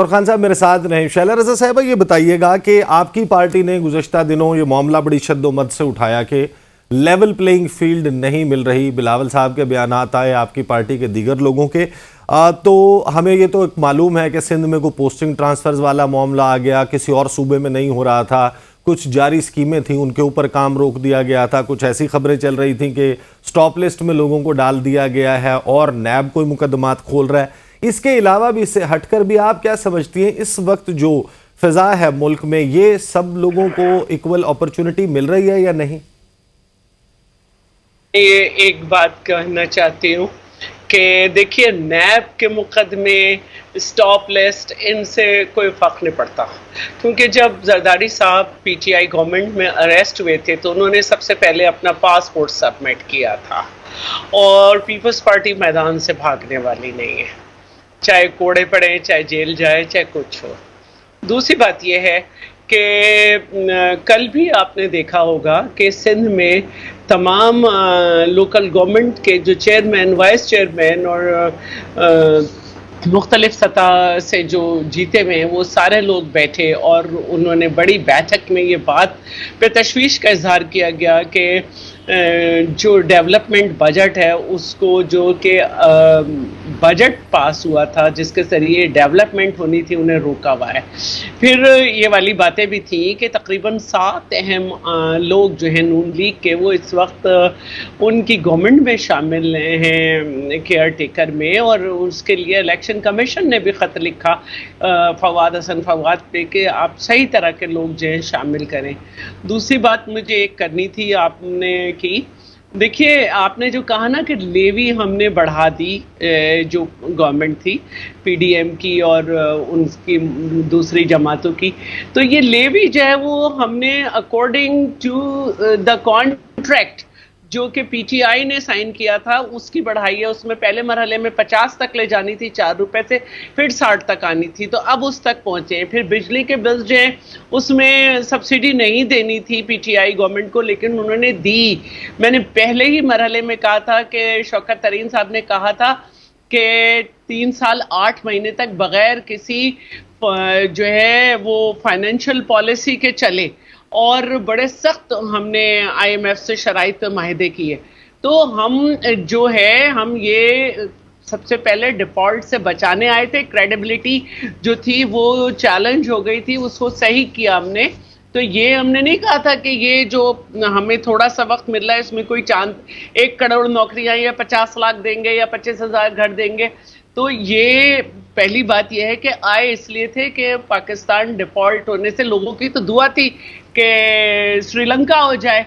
اور خان صاحب میرے ساتھ رہیں۔ شیلا رضا صاحبہ یہ بتائیے گا کہ آپ کی پارٹی نے گزشتہ دنوں یہ معاملہ بڑی شد و مد سے اٹھایا کہ لیول پلینگ فیلڈ نہیں مل رہی، بلاول صاحب کے بیانات آئے، آپ کی پارٹی کے دیگر لوگوں کے، تو ہمیں یہ تو معلوم ہے کہ سندھ میں کوئی پوسٹنگ ٹرانسفرز والا معاملہ آ گیا، کسی اور صوبے میں نہیں ہو رہا تھا، کچھ جاری سکیمیں تھیں ان کے اوپر کام روک دیا گیا تھا، کچھ ایسی خبریں چل رہی تھیں کہ سٹاپ لسٹ میں لوگوں کو ڈال دیا گیا ہے اور نیب کوئی مقدمات کھول رہا ہے۔ اس کے علاوہ بھی، اس سے ہٹ کر بھی آپ کیا سمجھتی ہیں اس وقت جو فضا ہے ملک میں، یہ سب لوگوں کو ایکول اپرچونٹی مل رہی ہے یا نہیں؟ یہ ایک بات کہنا چاہتی ہوں کہ دیکھیے نیب کے مقدمے، سٹاپ لسٹ، ان سے کوئی فرق نہیں پڑتا، کیونکہ جب زرداری صاحب پی ٹی آئی گورنمنٹ میں اریسٹ ہوئے تھے تو انہوں نے سب سے پہلے اپنا پاسپورٹ سبمٹ کیا تھا، اور پیپلز پارٹی میدان سے بھاگنے والی نہیں ہے، چاہے کوڑے پڑے، چاہے جیل جائے، چاہے کچھ ہو۔ دوسری بات یہ ہے کہ کل بھی آپ نے دیکھا ہوگا کہ سندھ میں تمام لوکل گورنمنٹ کے جو چیئرمین، وائس چیئرمین اور مختلف سطح سے جو جیتے ہوئے ہیں وہ سارے لوگ بیٹھے، اور انہوں نے بڑی بیٹھک میں یہ بات پہ تشویش کا اظہار کیا گیا کہ جو ڈیولپمنٹ بجٹ ہے اس کو، جو کہ بجٹ پاس ہوا تھا جس کے ذریعے ڈیولپمنٹ ہونی تھی، انہیں روکا ہوا ہے۔ پھر یہ والی باتیں بھی تھیں کہ تقریباً 7 اہم لوگ جو ہیں نون لیگ کے، وہ اس وقت ان کی گورنمنٹ میں شامل ہیں، کیئر ٹیکر میں، اور اس کے لیے الیکشن کمیشن نے بھی خط لکھا فواد حسن فواد پہ کہ آپ صحیح طرح کے لوگ جو ہیں شامل کریں۔ دوسری بات مجھے ایک کرنی تھی، آپ نے کی، دیکھیے آپ نے جو کہا نا کہ لیوی ہم نے بڑھا دی، جو گورنمنٹ تھی پی ڈی ایم کی اور ان کی دوسری جماعتوں کی، تو یہ لیوی جو ہے وہ ہم نے اکارڈنگ ٹو دا کانٹریکٹ جو کہ پی ٹی آئی نے سائن کیا تھا اس کی بڑھائی ہے۔ اس میں پہلے مرحلے میں 50 تک لے جانی تھی 4 روپے سے، پھر 60 تک آنی تھی، تو اب اس تک پہنچے ہیں۔ پھر بجلی کے بلز جو ہیں اس میں سبسڈی نہیں دینی تھی پی ٹی آئی گورنمنٹ کو، لیکن انہوں نے دی۔ میں نے پہلے ہی مرحلے میں کہا تھا کہ شوکت ترین صاحب نے کہا تھا کہ 3 سال 8 مہینے تک بغیر کسی جو ہے وہ فائنینشیل پالیسی کے چلے، اور بڑے سخت ہم نے آئی ایم ایف سے شرائط معاہدے کیے۔ تو ہم جو ہے ہم یہ سب سے پہلے ڈیفالٹ سے بچانے آئے تھے، کریڈیبلٹی جو تھی وہ چیلنج ہو گئی تھی، اس کو صحیح کیا ہم نے۔ تو یہ ہم نے نہیں کہا تھا کہ یہ جو ہمیں تھوڑا سا وقت مل رہا ہے اس میں کوئی 1 کروڑ نوکریاں یا 50 لاکھ دیں گے یا 25,000 گھر دیں گے۔ تو یہ پہلی بات یہ ہے کہ آئے اس لیے تھے کہ پاکستان ڈیفالٹ ہونے سے، لوگوں کی تو دعا تھی کہ سری لنکا ہو جائے،